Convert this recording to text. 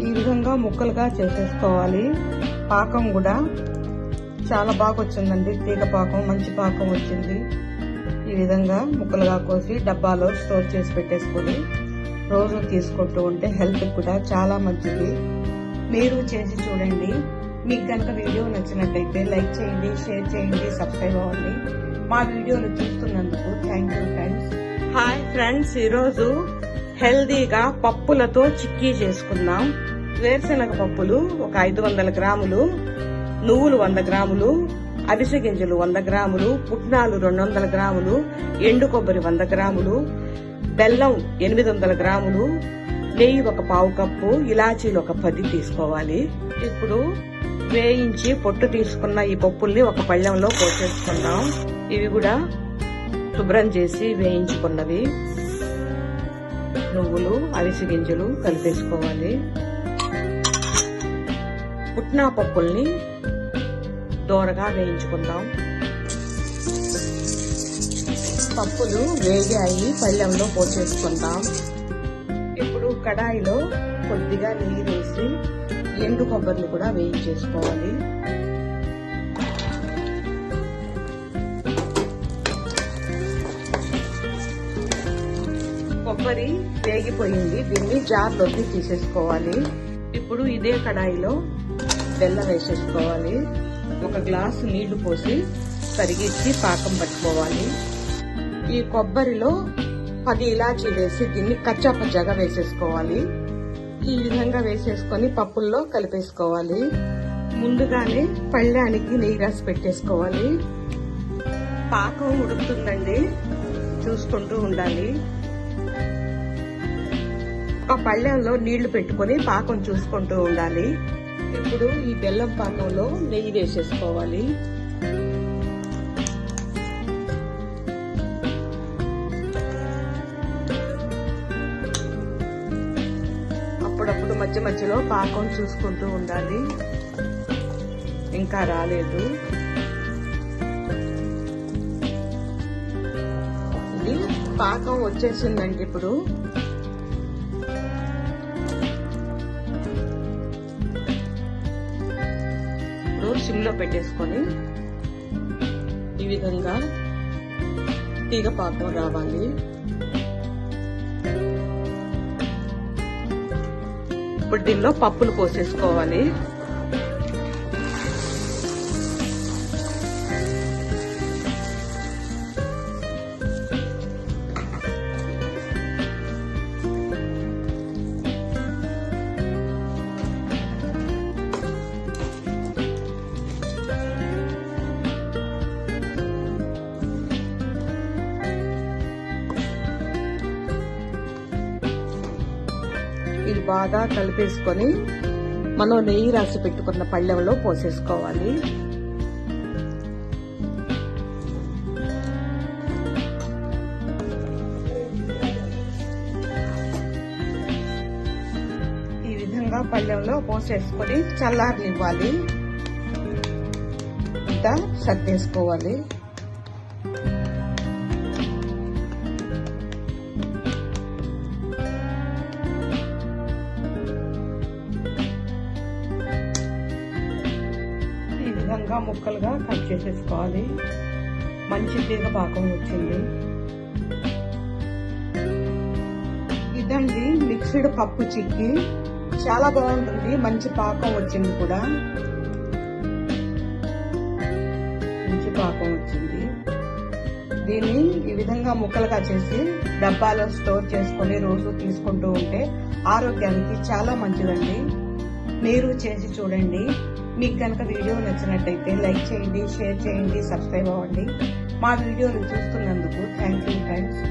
ఈ విధంగా ముక్కలుగా చేసేసుకోవాలి. పాకం కూడా చాలా బాగా వచ్చిందండి. తీగ పాకం మంచి పాకం వచ్చింది. ఈ విధంగా ముక్కలుగా కోసి డబ్బాలో స్టోర్ చేసి పెట్టేసుకొని రోజు తీసుకుంటూ ఉంటే హెల్త్ కూడా చాలా మంచిది. మీరు చేసి చూడండి. మీకు కనుక వీడియో నచ్చినట్టయితే లైక్ చేయండి, షేర్ చేయండి, సబ్స్క్రైబ్ అవ్వండి. మా వీడియోలు చూస్తున్నందుకు thank you friends. Hi friends, ఈరోజు హెల్దీగా పప్పులతో చిక్కీ చేసుకుందాం. వేరుశనగ పప్పులు ఒక 500 గ్రాములు, నువ్వులు 100 గ్రాములు, అవిసె గింజలు 100 గ్రాములు, పుట్నాలు 200 గ్రాములు, ఎండు కొబ్బరి 100 గ్రాములు, బెల్లం 800 గ్రాములు, నెయ్యి ఒక 1/2 కప్పు, ఇలాచీలు ఒక 10 తీసుకోవాలి. ఇప్పుడు వేయించి పొట్టు తీసుకున్న ఈ పప్పుల్ని ఒక పళ్ళెంలో పోసేసుకుందాం. ఇవి కూడా శుభ్రం చేసి వేయించుకున్నవి. నువ్వులు, అవిసె గింజలు కలిపేసుకోవాలి. పుట్నా పప్పుల్ని దోరగా వేయించుకుందాం. పప్పులు వేగాయి, పళ్ళెంలో పోసేసుకుందాం. ఇప్పుడు కడాయిలో కొద్దిగా నెయ్యి వేసి ఎండు కొబ్బరిని కూడా వేయించేసుకోవాలి. కొబ్బరి వేగిపోయింది, దీన్ని జార్లోకి తీసేసుకోవాలి. ఇప్పుడు ఇదే కడాయిలో బెల్లం వేసేసుకోవాలి. 1 గ్లాసు నీళ్లు పోసి కరిగించి పాకం పట్టుకోవాలి. ఈ కొబ్బరిలో 10 ఇలాచీ వేసి దీన్ని కచ్చా పచ్చాగా వేసేసుకోవాలి. ఈ విధంగా వేసేసుకొని పప్పుల్లో కలిపేసుకోవాలి. ముందుగానే పళ్ళానికి నెయ్యి రాసి పెట్టేసుకోవాలి. పాకం ఉడుకుతుందండి, చూసుకుంటూ ఉండాలి. ఒక పళ్ళెంలో నీళ్లు పెట్టుకొని పాకం చూసుకుంటూ ఉండాలి. ఇప్పుడు ఈ బెల్లం పాకంలో నెయ్యి వేసేసుకోవాలి. అప్పుడప్పుడు మధ్య మధ్యలో పాకం చూసుకుంటూ ఉండాలి. ఇంకా రాలేదు. ఇది పాకం వచ్చేసిందండి. ఇప్పుడు సిమ్లో పెట్టేసుకొని ఈ విధంగా తీగ పాకం రావాలి. ఇప్పుడు దీనిలో పప్పులు పోసేసుకోవాలి. ఇది బాగా కలిపేసుకొని మనం నెయ్యి రాసి పెట్టుకున్న పళ్ళెంలో పోసేసుకోవాలి. ఈ విధంగా పళ్ళెంలో పోసేసుకొని చల్లారనివ్వాలి. ఇంత సర్దేసుకోవాలి. ముక్కలుగా కట్ చేసేసుకోవాలి. మంచి తీగ పాకం వచ్చింది. ఇదండి మిక్స్డ్ పప్పు చిక్కీ, చాలా బాగుంటుంది. మంచి పాకం వచ్చింది కూడా, మంచి పాకం వచ్చింది. దీన్ని ఈ విధంగా ముక్కలుగా చేసి డబ్బాలో స్టోర్ చేసుకొని రోజు తీసుకుంటూ ఉంటే ఆరోగ్యానికి చాలా మంచిదండి. మీరు చేసి చూడండి. మీకు కనుక వీడియో నచ్చినట్టయితే లైక్ చేయండి, షేర్ చేయండి, సబ్స్క్రైబ్ అవ్వండి. మా వీడియోలు చూస్తున్నందుకు థ్యాంక్ యూ ఫ్రెండ్స్.